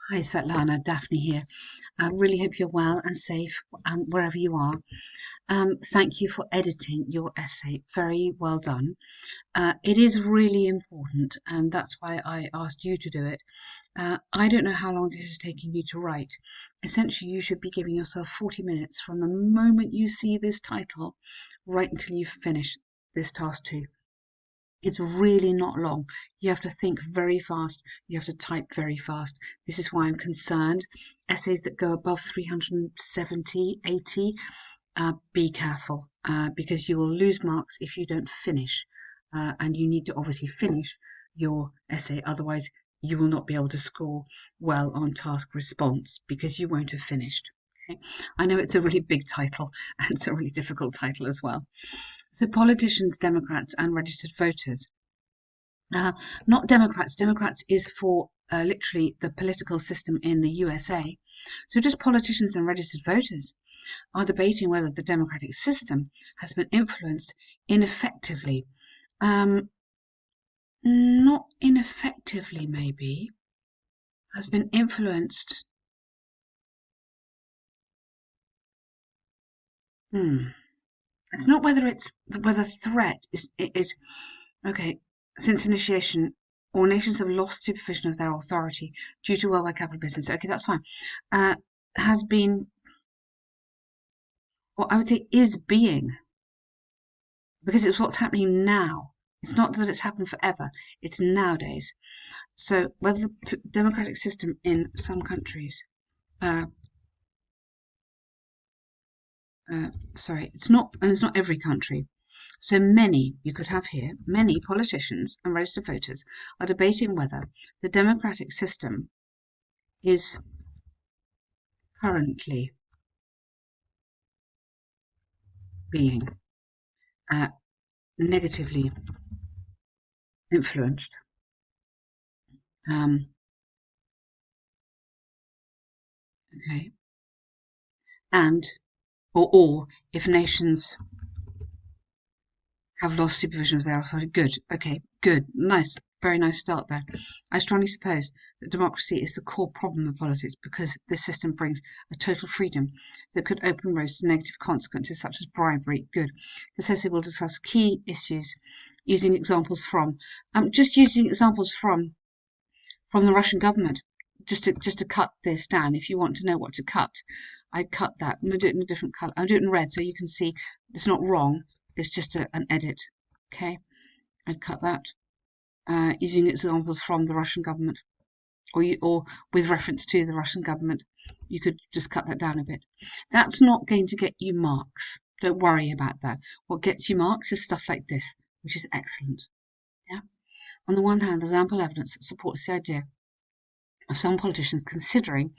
Hi Svetlana, Daphne here. I really hope you're well and safe wherever you are. Thank you for editing your essay. Very well done. It is really important, and that's why I asked you to do it. I don't know how long this is taking you to write. Essentially, you should be giving yourself 40 minutes from the moment you see this title right until you finish this task 2. It's really not long. You have to think very fast. You have to type very fast. This is why I'm concerned. Essays that go above 370, 80, be careful because you will lose marks if you don't finish. And you need to obviously finish your essay. Otherwise, you will not be able to score well on task response because you won't have finished. Okay? I know it's a really big title and it's a really difficult title as well. So politicians, Democrats and registered voters. Not Democrats. Democrats is for literally the political system in the USA. So just politicians and registered voters are debating whether the democratic system has been influenced ineffectively. Not ineffectively, maybe. Has been influenced. It's not whether threat is okay. Since initiation, all nations have lost supervision of their authority due to worldwide capital business. Okay, that's fine. Has been, well, I would say is being, because it's what's happening now. It's not that it's happened forever. It's nowadays. So whether the democratic system in some countries, sorry, it's not, and it's not every country. So many, you could have here, many politicians and registered voters are debating whether the democratic system is currently being negatively influenced. Okay. And, or if nations have lost supervision of their authority. Good. Okay. Good. Nice. Very nice start there. I strongly suppose that democracy is the core problem of politics because this system brings a total freedom that could open roads to negative consequences such as bribery. Good. This essay will discuss key issues using examples from, just using examples from the Russian government. Just to cut this down, if you want to know what to cut, I cut that. I'm going to do it in a different color. I'll do it in red so you can see it's not wrong. It's just an edit. Okay, I'd cut that using examples from the Russian government, or with reference to the Russian government. You could just cut that down a bit. That's not going to get you marks. Don't worry about that. What gets you marks is stuff like this, which is excellent. Yeah. On the one hand, there's ample evidence that supports the idea of some politicians considering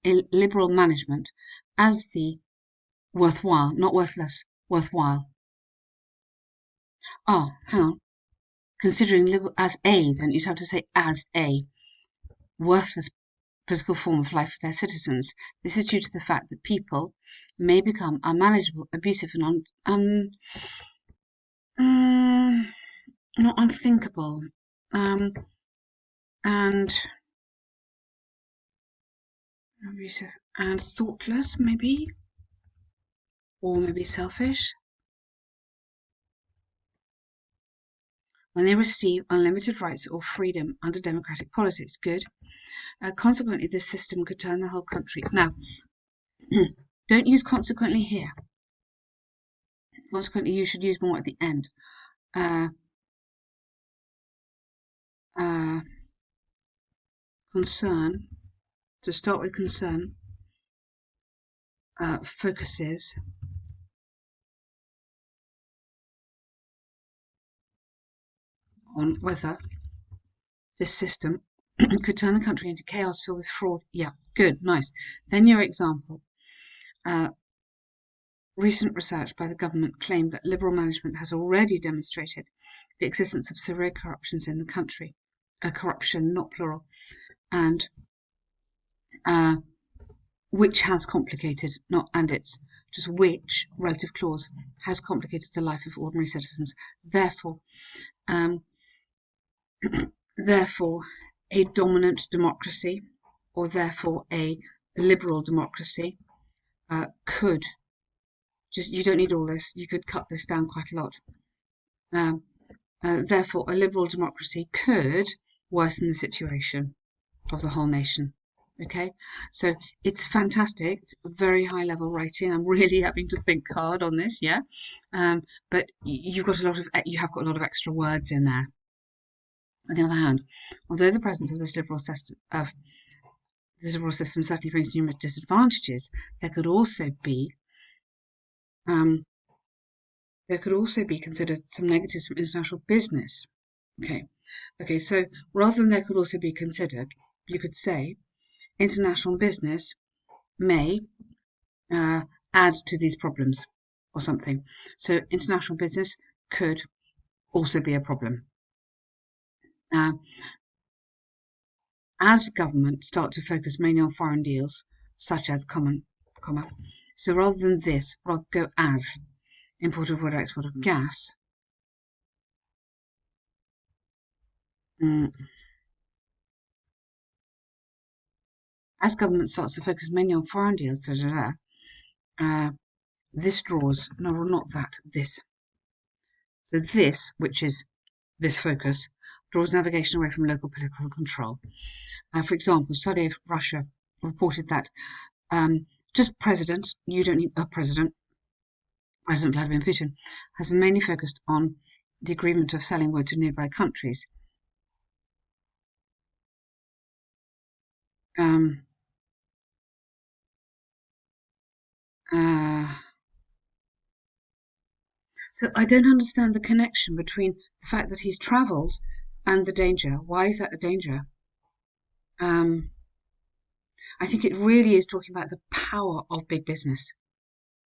liberal management as the worthwhile, not worthless, worthwhile. Oh, hang on. Considering liberal as a, then you'd have to say as a worthless political form of life for their citizens. This is due to the fact that people may become unmanageable, abusive, and not unthinkable, and abusive and thoughtless, maybe, or maybe selfish. When they receive unlimited rights or freedom under democratic politics. Good. Consequently, this system could turn the whole country. Now, don't use consequently here. Consequently, you should use more at the end. Concern, to start with concern, focuses on whether this system could turn the country into chaos filled with fraud. Yeah, good, nice. Then your example. Recent research by the government claimed that liberal management has already demonstrated the existence of severe corruptions in the country. Corruption, not plural, and which has complicated, not and it's just which, relative clause, has complicated the life of ordinary citizens. Therefore, a dominant democracy or therefore a liberal democracy could just, you don't need all this, you could cut this down quite a lot. Therefore, a liberal democracy could worsen the situation of the whole nation. Okay, so it's fantastic. It's very high level writing. I'm really having to think hard on this, yeah. But you have got a lot of extra words in there. On the other hand, although the presence of this liberal system certainly brings numerous disadvantages, there could also be considered some negatives from international business. Okay. So rather than there could also be considered, you could say international business may add to these problems or something. So international business could also be a problem. As governments start to focus mainly on foreign deals, such as so rather than this, go as import of wood, export of gas. As government starts to focus mainly on foreign deals, this draws, no, not that, this. So this, which is this focus, draws navigation away from local political control. For example, study of Russia reported that just president, you don't need a president, President Vladimir Putin, has been mainly focused on the agreement of selling wood to nearby countries. So I don't understand the connection between the fact that he's travelled and the danger. Why is that a danger? I think it really is talking about the power of big business.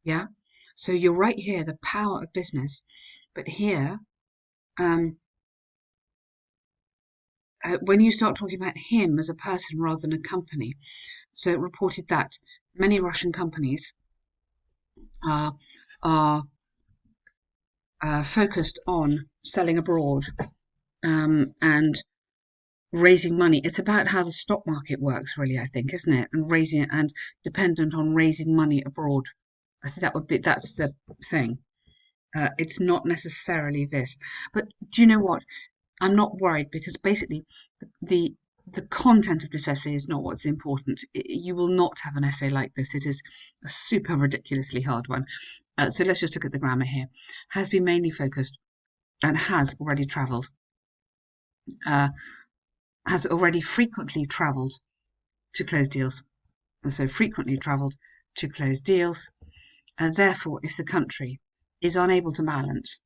Yeah. So you're right here, the power of business, but here, when you start talking about him as a person rather than a company, so it reported that many Russian companies are focused on selling abroad and raising money. It's about how the stock market works, really, I think, isn't it? And raising it and dependent on raising money abroad. I think that's the thing. It's not necessarily this. But do you know what? I'm not worried because basically the content of this essay is not what's important. You will not have an essay like this. It is a super ridiculously hard one. So let's just look at the grammar here. Has been mainly focused and has already travelled. Has already frequently travelled to close deals. And so frequently travelled to close deals. Therefore, if the country is unable to balance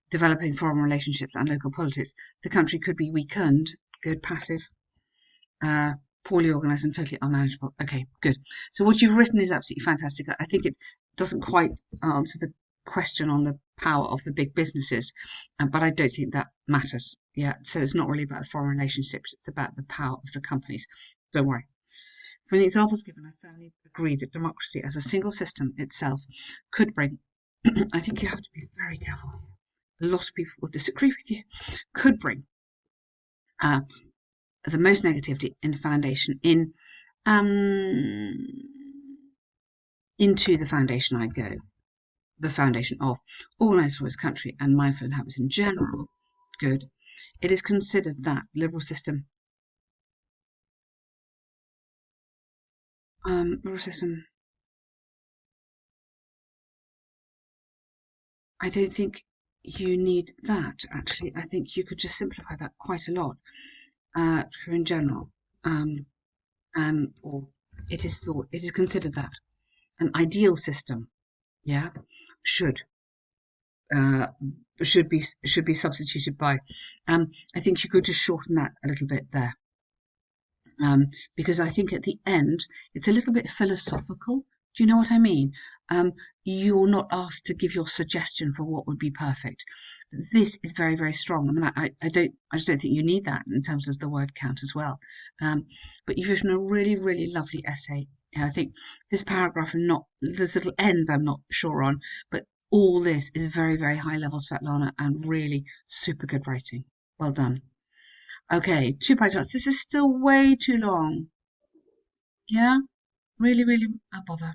developing foreign relationships and local politics, the country could be weakened, good, passive, poorly organised and totally unmanageable. Okay, good. So what you've written is absolutely fantastic. I think it doesn't quite answer the question on the power of the big businesses, but I don't think that matters. Yeah, so it's not really about the foreign relationships, it's about the power of the companies. Don't worry. From the examples given, I firmly agree that democracy as a single system itself could bring, I think you have to be very careful, a lot of people will disagree with you, could bring the most negativity in foundation into the foundation I go, the foundation of organised for his country and mindful and habits in general. Good. It is considered that liberal system I don't think you need that, actually. I think you could just simplify that quite a lot in general. Or it is considered that an ideal system, yeah, should be substituted by. I think you could just shorten that a little bit there. Because I think at the end it's a little bit philosophical. Do you know what I mean? You're not asked to give your suggestion for what would be perfect. This is very, very strong. I mean, I just don't think you need that in terms of the word count as well. But you've written a really, really lovely essay. I think this paragraph and not this little end I'm not sure on, but all this is very, very high level, Svetlana, and really super good writing. Well done. Okay, two paragraphs. This is still way too long. Yeah, really, really a bother.